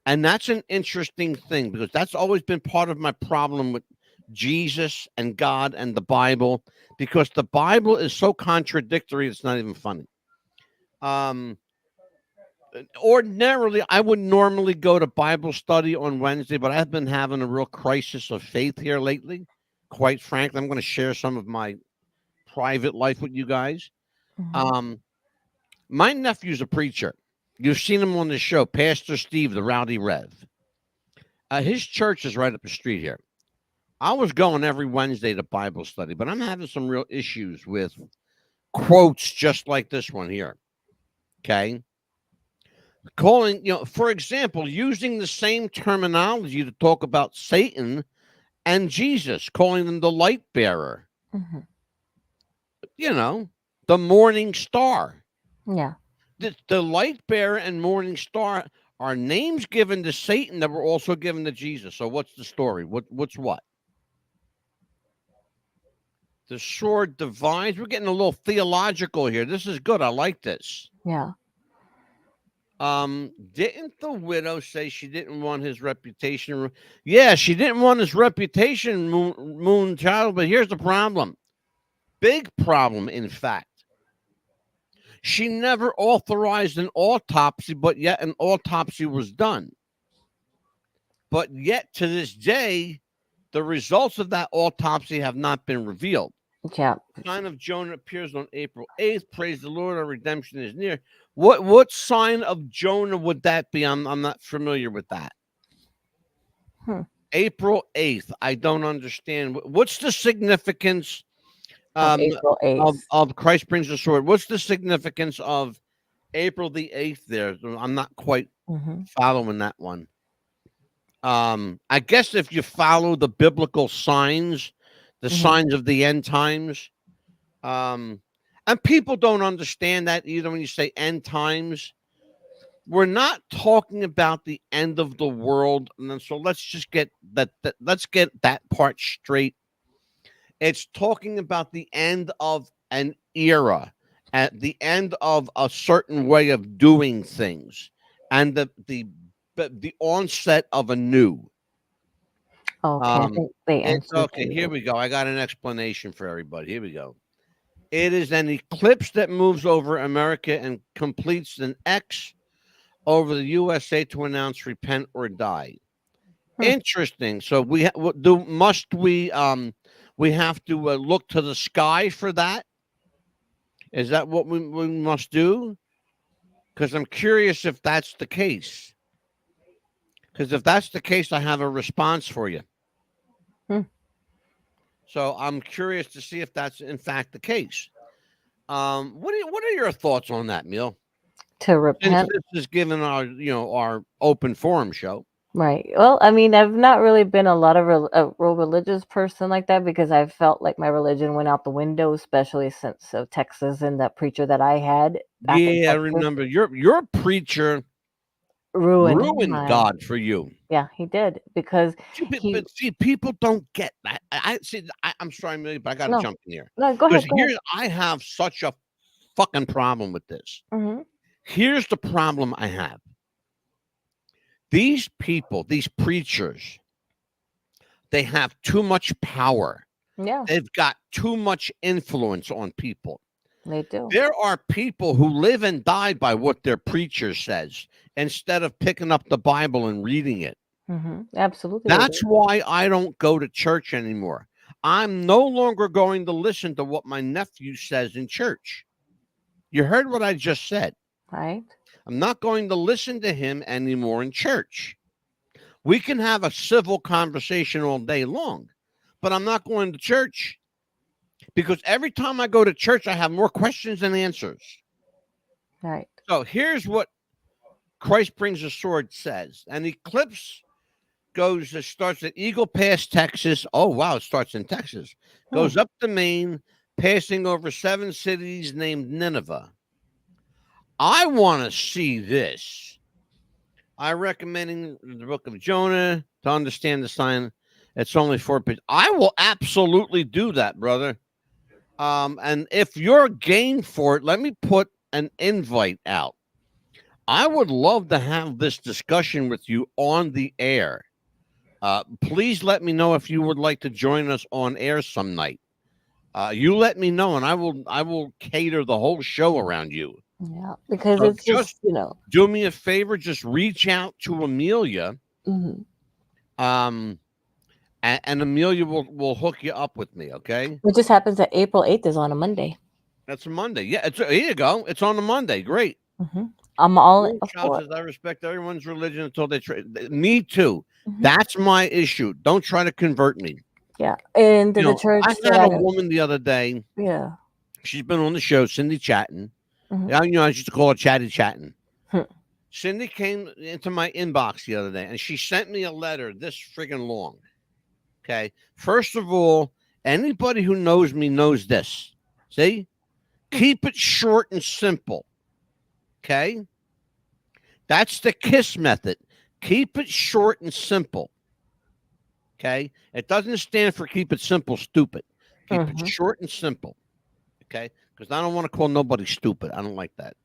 And that's an interesting thing because that's always been part of my problem with Jesus and God and the Bible because the Bible is so contradictory, it's not even funny. Um, Ordinarily, I would normally go to Bible study on Wednesday, but I've been having a real crisis of faith here lately. Quite frankly, I'm going to share some of my private life with you guys. Mhm. Um, my nephew's a preacher. You've seen him on the show, Pastor Steve, the Rowdy Rev. His church is right up the street here. I was going every Wednesday to Bible study, but I'm having some real issues with quotes just like this one here. Okay. Calling, for example, using the same terminology to talk about Satan and Jesus, calling them the light bearer, Mhm. the morning star. Yeah. The light bearer and morning star are names given to Satan that were also given to Jesus. So what's the story? What's what? The sword divides. We're getting a little theological here. This is good. I like this. Yeah. Didn't the widow say she didn't want his reputation? Yeah, she didn't want his reputation, Moon Child. But here's the problem. Big problem, in fact. She never authorized an autopsy, but yet an autopsy was done. But yet to this day, the results of that autopsy have not been revealed. Yeah. Sign of Jonah appears on April 8th. Praise the Lord, our redemption is near. What sign of Jonah would that be? I'm not familiar with that. Hmm. April 8th. I don't understand. What's the significance Of um April of 8th. of Christ brings the sword? What's the significance of April the 8th there? I'm not quite Mhm. following that one. I guess if you follow the biblical signs, the Mhm. signs of the end times, um, and people don't understand that either when you say end times. We're not talking about the end of the world, and then, so let's just get let's get that part straight. It's talking about the end of an era, at the end of a certain way of doing things, and the onset of a new. Okay, I Um, think they it's answered okay. Here you. we go. I got an explanation for everybody. Here we go. It is an eclipse that moves over America and completes an X over the USA to announce repent or die. Hmm. Interesting. So we have to look to the sky for that? Is that what we must do? Because I'm curious if that's the case. Because if that's the case, I have a response for you. Hmm. So I'm curious to see if that's in fact the case. What are your thoughts on that, Neil? To Since repent. this is given our open forum show. Right. Well, I mean, I've not really been a lot of a real religious person like that because I felt like my religion went out the window, especially since Texas and that preacher that I had back in Yeah, I Texas remember your preacher ruined ruined my. God for you. Yeah, he did because See, but, he. but see, people don't get that. I see. I'm sorry, Amelia, but I got to No, jump in here no, go because ahead, go ahead. here I have such a fucking problem with this. Hmm. Here's the problem I have. These people, these preachers, they have too much power. Yeah, They've got too much influence on people. they do. There are people who live and die by what their preacher says instead of picking up the Bible and reading it. Absolutely, they That's do. why I don't go to church anymore. I'm no longer going to listen to what my nephew says in church. You heard what I just said. Right. I'm not going to listen to him anymore in church. We can have a civil conversation all day long, but I'm not going to church because every time I go to church, I have more questions than answers. Right. So here's what Christ brings a sword says: an eclipse It starts at Eagle Pass, Texas. Oh wow, it starts in Texas. Goes up to Maine, passing over 7 cities named Nineveh. I want to see this. I recommend the book of Jonah to understand the sign. It's only 4 pages. I will absolutely do that, brother. And if you're game for it, let me put an invite out. I would love to have this discussion with you on the air. Please let me know if you would like to join us on air some night. You let me know, and I will cater the whole show around you. Yeah, because So it's just do me a favor, just reach out to Amelia. Mhm. And Amelia will hook you up with me, okay? It just happens that April 8th is on a Monday. That's a Monday. Yeah, here you go. It's on a Monday. Great. I'm all Child for says, I respect everyone's religion until they try. Me too. Mhm. That's my issue. Don't try to convert me. Yeah, and the church I that had a woman the other day. Yeah. She's been on the show, Cindy Chatton. Mhm. I used to call her Chatty Chatton. Hmm. Cindy came into my inbox the other day, and she sent me a letter this friggin' long. Okay. First of all, anybody who knows me knows this. See? Keep it short and simple. Okay. That's the KISS method. Keep it short and simple. Okay. It doesn't stand for keep it simple, stupid. Keep it short and simple. Okay. Because I don't want to call nobody stupid. I don't like that.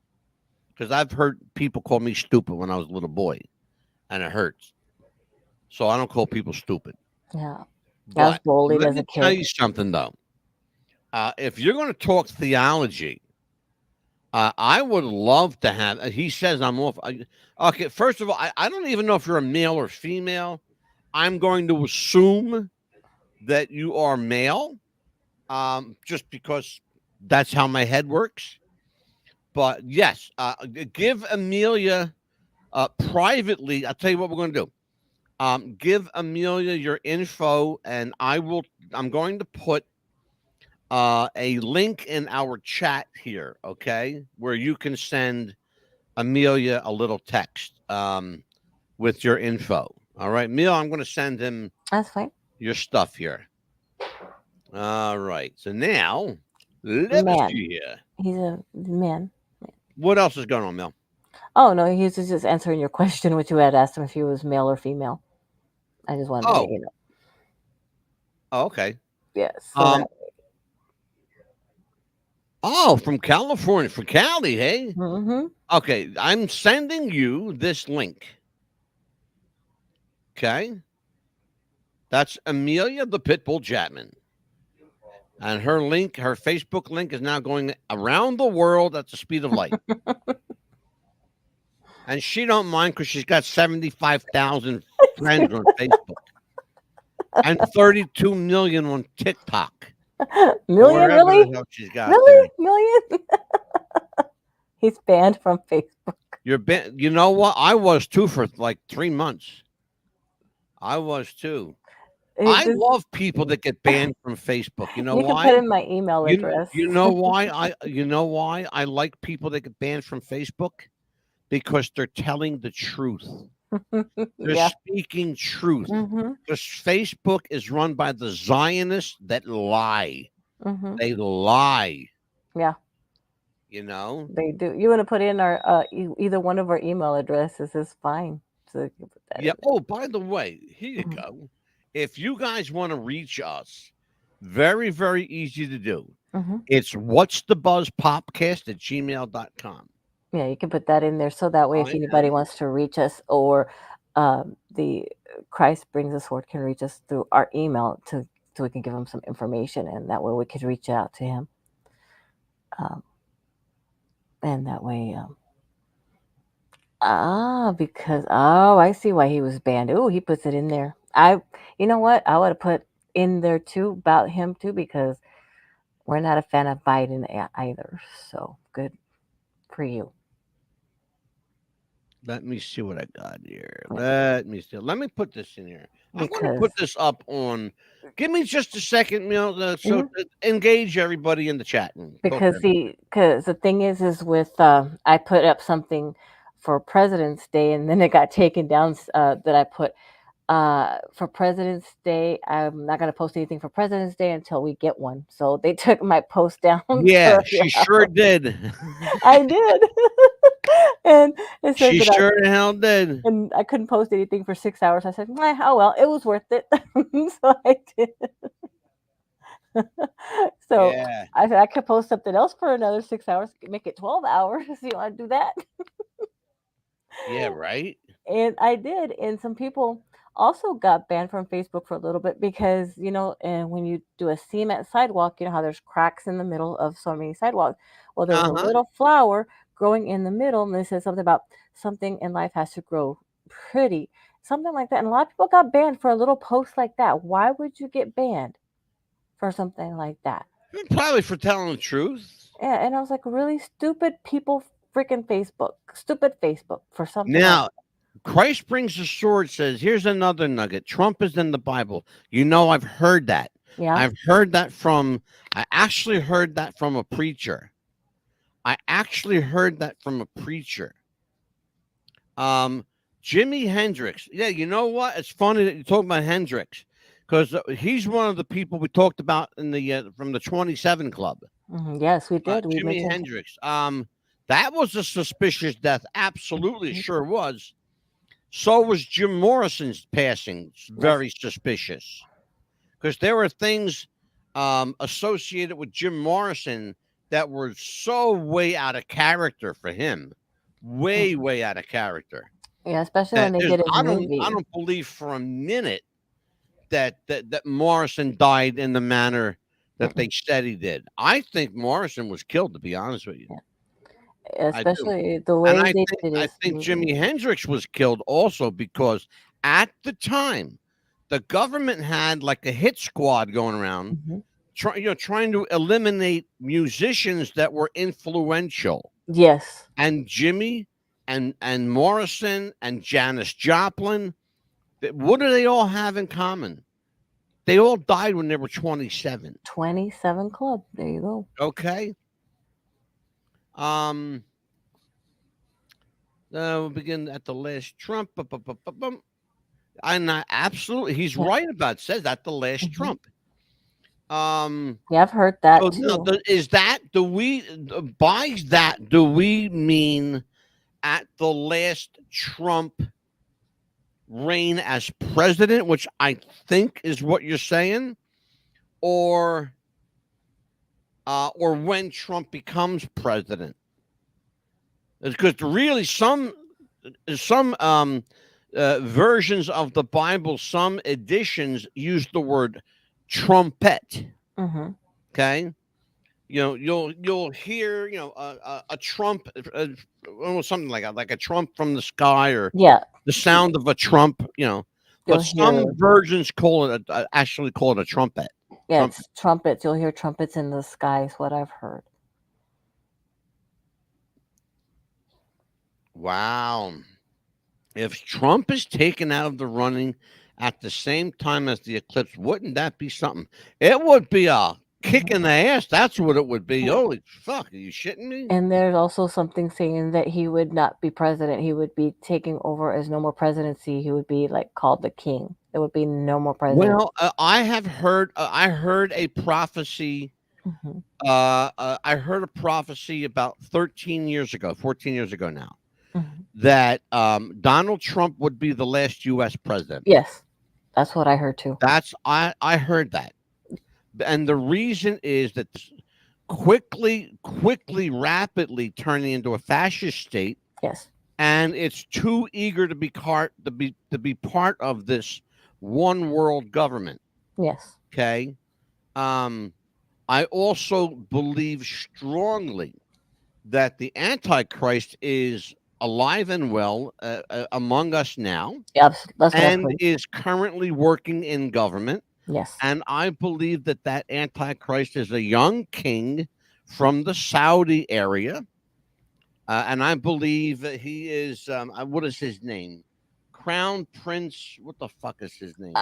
Because I've heard people call me stupid when I was a little boy, and it hurts. So I don't call people stupid. Yeah. But bullied let as me a kid. tell you something, though. If you're going to talk theology, I would love to have. He says I'm off. Okay, first of all, I don't even know if you're a male or female. I'm going to assume that you are male, just because that's how my head works. But yes, give Amelia privately. I'll tell you what we're going to do. Give Amelia your info, and I'm going to put a link in our chat here, okay, where you can send Amelia a little text with your info. All right, Neil, I'm going to send him That's fine. your stuff here. All right, so now let me see here. He's a man. What else is going on, Mel? Oh no, he was just answering your question, which you had asked him if he was male or female. I just wanted to let you know. Oh, okay. Yes. Oh, from California, from Cali, hey? Mm-hmm. Okay, I'm sending you this link. Okay? That's Amelia the Pitbull Chapman. And her Facebook link is now going around the world at the speed of light. And she don't mind because she's got 75,000 friends on Facebook. And 32 million on TikTok. Million, really? She's got really? Million? He's banned from Facebook. You're banned. You know what? I was too for like 3 months. I was too. I love people that get banned from Facebook. You know why? You can put in my email address. You know why? You know why I like people that get banned from Facebook? Because they're telling the truth. They're speaking truth. Because Facebook is run by the Zionists that lie. They lie. Yeah. You know? They do. You want to put in our either one of our email addresses is fine. So you can put that in. Oh, by the way, here you go. If you guys want to reach us, very, very easy to do. It's what's the buzz popcast at gmail.com. Yeah, you can put that in there. So that way, if anybody wants to reach us or the Christ Brings a Sword can reach us through our email so we can give them some information. And that way we could reach out to him. And that way, I see why he was banned. Oh, he puts it in there. You know what? I would have put in there too about him too, because we're not a fan of Biden either. So good for you. Let me see what I got here. Let me see. Let me put this in here. I'm going to put this up on. Give me just a second, so engage everybody in the chat. Because the thing is with I put up something for President's Day, and then it got taken down that I put For President's Day, I'm not gonna post anything for President's Day until we get one. So they took my post down for Yeah, a few she sure hours. did. I did. And it said She that I sure the hell did. and I couldn't post anything for 6 hours. I said, "Meh, oh well, it was worth it." So I did. So Yeah. I said I could post something else for another 6 hours, make it 12 hours. You wanna do that? Yeah, right? And I did, and some people also got banned from Facebook for a little bit because, and when you do a cement sidewalk, you know how there's cracks in the middle of so many sidewalks. Well, there was a Uh-huh. little flower growing in the middle, and they said something about something in life has to grow pretty, something like that. And a lot of people got banned for a little post like that. Why would you get banned for something like that? Probably for telling the truth. Yeah, and I was like, really stupid people, freaking Facebook, stupid Facebook for something like Now, Christ brings the sword says, here's another nugget. Trump is in the Bible. I've heard that. yeah. I've heard that from I actually heard that from a preacher. I actually heard that from a preacher. Um, Jimi Hendrix. Yeah, you know what? It's funny that you talk about Hendrix because he's one of the people we talked about in the from the 27 Club. Yes, we did. We Jimi mentioned. Hendrix. That was a suspicious death. Absolutely, Mhm. sure was. So was Jim Morrison's passing. It's Yes. very suspicious because there were things associated with Jim Morrison that were so way out of character for him, way Mhm. way out of character. Yeah, especially when That they there's, did his I movie. don't believe for a minute that Morrison died in the manner that they Mm-mm. said he did. I think Morrison was killed. To be honest with you, Yeah. I do. Especially the And way they did I his think movie. Jimi Hendrix was killed also because at the time the government had like a hit squad going around Mhm. trying to eliminate musicians that were influential. Yes. And Jimmy and Morrison and Janis Joplin, what do they all have in common? They all died when they were 27. 27 Club. There you go. Okay. Um we'll begin at the last Trump. And absolutely, he's Yeah. right about it. Says that the last Mhm. Trump. Um, Yeah, I've heard that so now, too. is that do we by that do we mean at the last Trump reign as president, which I think is what you're saying, or when Trump becomes president? Because really, some versions of the Bible, some editions use the word trumpet. Mhm. Okay, you'll hear a trump, something like a trump from the sky, or Yeah. the sound of a trump. You'll But some hear versions actually call it a trumpet. yeah, Trumpet. it's trumpets. You'll hear trumpets in the sky is what I've heard. Wow. If Trump is taken out of the running at the same time as the eclipse, wouldn't that be something? It would be a kick Mhm. in the ass. That's what it would be. Yeah. Holy fuck. Are you shitting me? And there's also something saying that he would not be president. He would be taking over as no more presidency. He would be like called the king. There would be no more president. Well, I heard a prophecy. Mhm. I heard a prophecy about 13 years ago, 14 years ago now, Mhm. that Donald Trump would be the last U.S. president. Yes. That's what I heard too. I heard that. And the reason is that quickly, rapidly turning into a fascist state, Yes. and it's too eager to be part of this one world government. Yes. Okay. I also believe strongly that the Antichrist is alive and well among us now, Yeah, that's what I've and heard. is currently working in government. Yes. And I believe that Antichrist is a young king from the Saudi area. And I believe that he is, what is his name? Crown Prince. What the fuck is his name?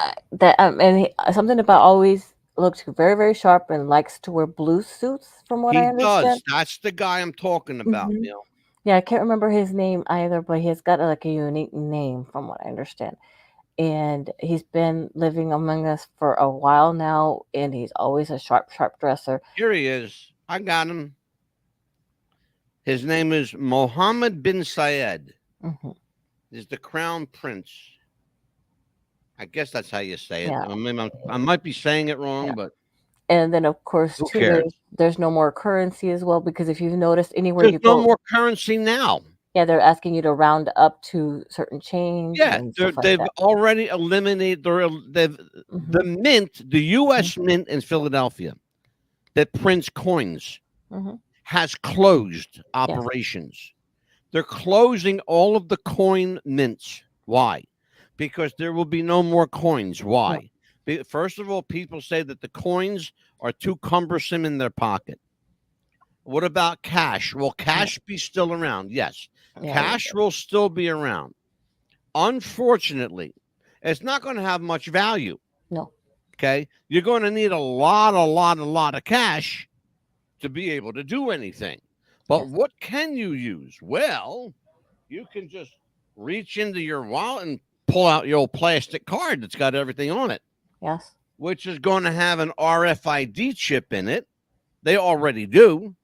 Something about always looks very, very sharp and likes to wear blue suits, from what I He does. understand. That's the guy I'm talking about. Mhm. Yeah, I can't remember his name either, but he has got like a unique name, from what I understand. and he's been living among us for a while now, and he's always a sharp, sharp dresser. Here he is. I got him. His name is Mohammed bin Zayed. Hmm. He's the crown prince. I guess that's how you say it. Yeah, I might be saying it wrong, yeah. but And then, of course, who too, cares? there's no more currency as well, because if you've noticed anywhere There's you no go, more currency now. yeah, they're asking you to round up to certain change Yeah, and stuff like they've that. already eliminated. The Hmm. mint, the U.S. Mint in Philadelphia, that prints coins, Hmm. has closed Yes. operations. They're closing all of the coin mints. Why? Because there will be no more coins. No. Why? First of all, people say that the coins are too cumbersome in their pocket. What about cash? Will Yeah. cash be still around? Yes. Yeah. Cash will still be around. Unfortunately, it's not going to have much value. No. Okay. You're going to need a lot of cash to be able to do anything. But Yes. what can you use? Well, you can just reach into your wallet and pull out your old plastic card that's got everything on it, Yes. which is going to have an RFID chip in it. They already do.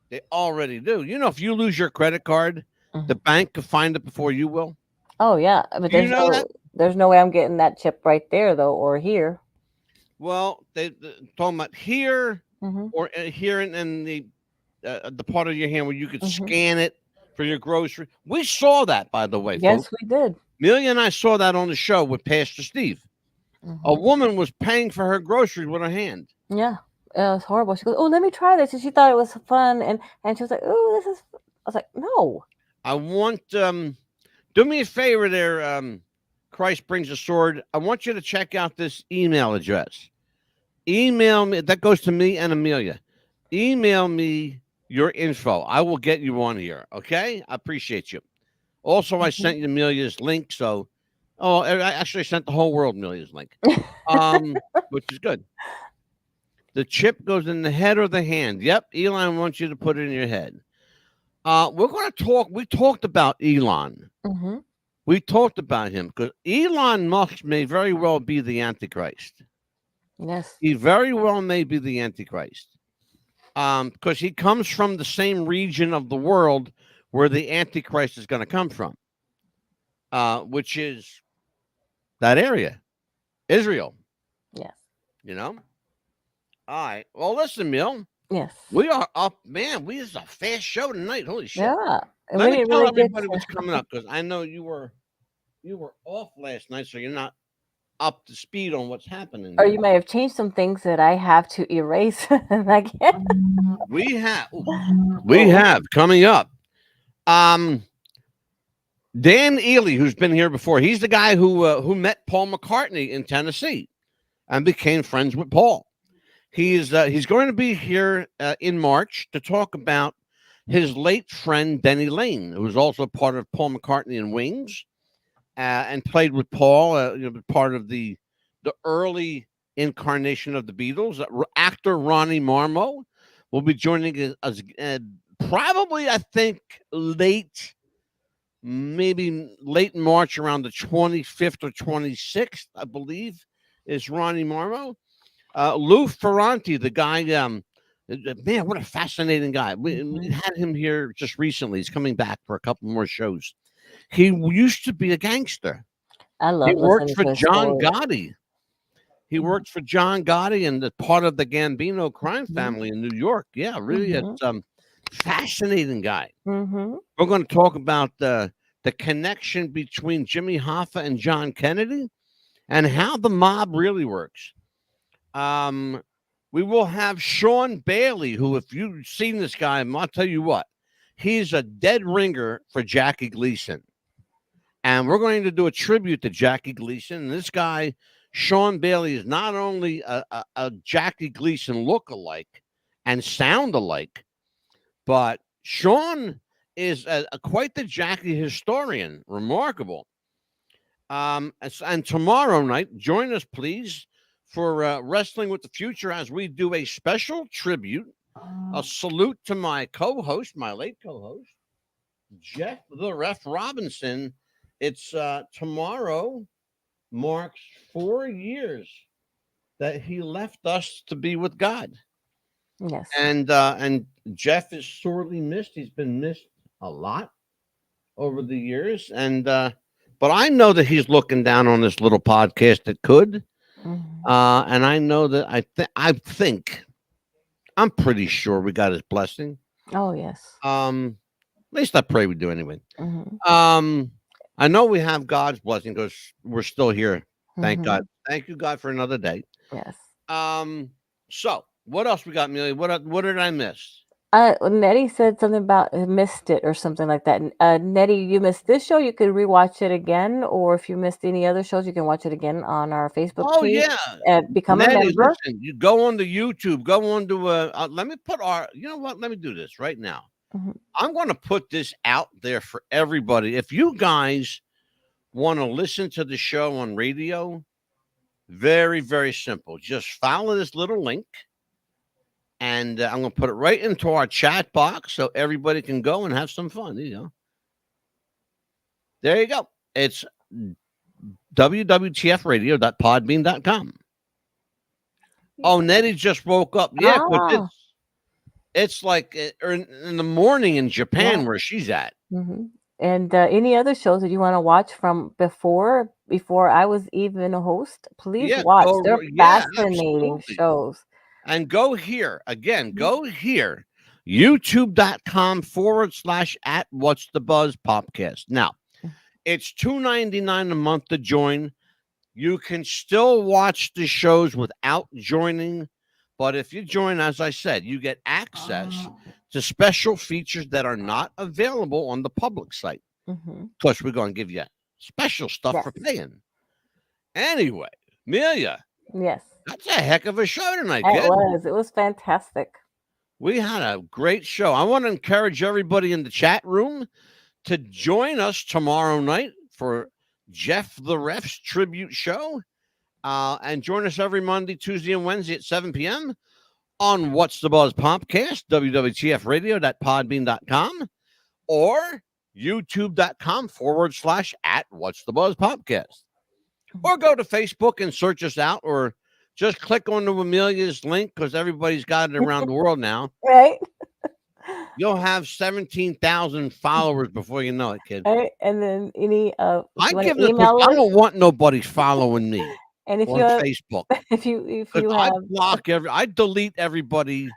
They already do. You know, if you lose your credit card, the Hmm. bank could find it before you will. Oh yeah, but Do you know that? there's no way I'm getting that chip right there though, or here. Well, they're talking about here Hmm. or here in the part of your hand where you could Hmm. scan it for your grocery. We saw that, by the way, folks. Yes, we did. Amelia and I saw that on the show with Pastor Steve. A Hmm. woman was paying for her groceries with her hand. Yeah, it was horrible. She goes, "Oh, let me try this," and she thought it was fun, and she was like, "Oh, this is." I was like, "No." I want do me a favor there, Christ brings a sword. I want you to check out this email address. Email me, that goes to me and Amelia. Email me your info. I will get you on here. Okay. I appreciate you. Also, I Hmm. sent you Amelia's link. So, I actually sent the whole world Amelia's link, which is good. The chip goes in the head or the hand. Yep. Elon wants you to put it in your head. We're going to talk. We talked about Elon. Hmm. We talked about him because Elon Musk may very well be the Antichrist. Yes. He very well may be the Antichrist. Because he comes from the same region of the world where the Antichrist is going to come from, which is that area, Israel. Yes. You know. All right. Well, listen, Mill. Yes. We are up, man. We is a fast show tonight. Holy shit! Yeah, and Let we me didn't tell really get everybody to. what's coming up because I know you were off last night, so you're not up to speed on what's happening Or there. you may have changed some things that I have to erase, and I can't. We have Oh. coming up. Um, Dan Ely, who's been here before, he's the guy who met Paul McCartney in Tennessee and became friends with Paul. He's going to be here in March to talk about his late friend Denny Lane, who was also part of Paul McCartney and Wings, and played with Paul. Part of the early incarnation of the Beatles. Actor Ronnie Marmo will be joining us probably, I think, maybe late March, around the 25th or 26th, I believe, is Ronnie Marmo. Lou Ferranti, the guy, man, what a fascinating guy. We had him here just recently. He's coming back for a couple more shows. He used to be a gangster. I He love worked listening for to his John stories. Gotti. He worked for John Gotti and the part of the Gambino crime Mhm. family in New York. Yeah, really, Mhm. it's fascinating guy. Mhm. We're going to talk about the connection between Jimmy Hoffa and John Kennedy and how the mob really works. We will have Sean Bailey, who, if you've seen this guy, I'll tell you what, he's a dead ringer for Jackie Gleason. And we're going to do a tribute to Jackie Gleason. And this guy, Sean Bailey, is not only a Jackie Gleason look-alike and sound alike, but Sean is quite the Jackie historian. Remarkable. And tomorrow night, join us, please, for Wrestling with the Future as we do a special tribute, a salute to my co-host, my late co-host, Jeff the Ref Robinson. It's tomorrow marks 4 years that he left us to be with God. Yes. And Jeff is sorely missed. He's been missed a lot over the years, and but I know that he's looking down on this little podcast that could, Mhm. and I know that I think I'm pretty sure we got his blessing. Oh, yes. At least I pray we do anyway. Mhm. I know we have God's blessing because we're still here. Thank Mhm. God. Thank you, God, for another day. Yes. So what else we got, Amelia? What did I miss? Nettie said something about missed it or something like that. Nettie, you missed this show. You could rewatch it again, or if you missed any other shows, you can watch it again on our Facebook Oh page. yeah, Become a Nettie, member. listen, you go on to YouTube, go on to let me put our, you know what? Let me do this right now. Mhm. I'm going to put this out there for everybody. If you guys want to listen to the show on radio, very, very simple. Just follow this little link, and I'm going to put it right into our chat box so everybody can go and have some fun. You know, there you go. It's wwtfradio.podbean.com. Oh, Nettie just woke up. Yeah, 'cause Ah, it's like in the morning in yeah. Japan where she's at. hmm And any other shows that you want to watch from before I was even a host, please Yeah, watch. go. They're Yeah, fascinating absolutely. shows. And go here again. Mhm. Go here. YouTube.com/ at What's the Buzz Popcast. Now it's $2.99 a month to join. You can still watch the shows without joining, but if you join, as I said, you get access to special features that are not available on the public site. Mhm. Of course, we're going to give you special stuff Yes. for paying. Anyway, Amelia, Yes. that's a heck of a show tonight, It kid. was. It was fantastic. We had a great show. I want to encourage everybody in the chat room to join us tomorrow night for Jeff the Ref's tribute show. And join us every Monday, Tuesday, and Wednesday at 7 p.m. on What's the Buzz Popcast, wwtfradio.podbean.com, or youtube.com/ at What's the Buzz Popcast. Or go to Facebook and search us out, or just click on the Amelia's link because everybody's got it around the world now. Right? You'll have 17,000 followers before you know it, kid. Right? And then if I you want give to this. email I us, don't want nobody following me and if on you have, Facebook if you because I have, block I delete everybody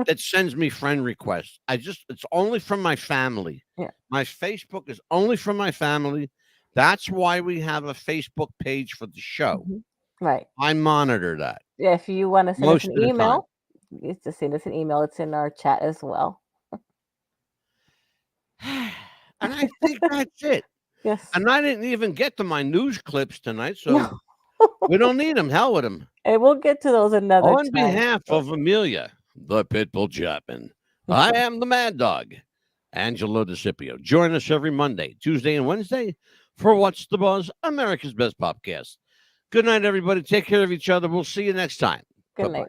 that sends me friend requests. It's only from my family. yeah, My Facebook is only from my family. That's why we have a Facebook page for the show. mhm, right. I monitor that Yeah, if you want to send us most an of the time. email, it's just send us an email. It's in our chat as well. And I think that's it. Yes. And I didn't even get to my news clips tonight, so No. we don't need them. Hell with them. And we'll get to those another On time. behalf of Amelia, the Pitbull Chapman, I am the Mad Dog, Angelo DeCipio. Join us every Monday, Tuesday, and Wednesday for What's the Buzz, America's Best Popcast. Good night, everybody. Take care of each other. We'll see you next time. Good Bye-bye. night.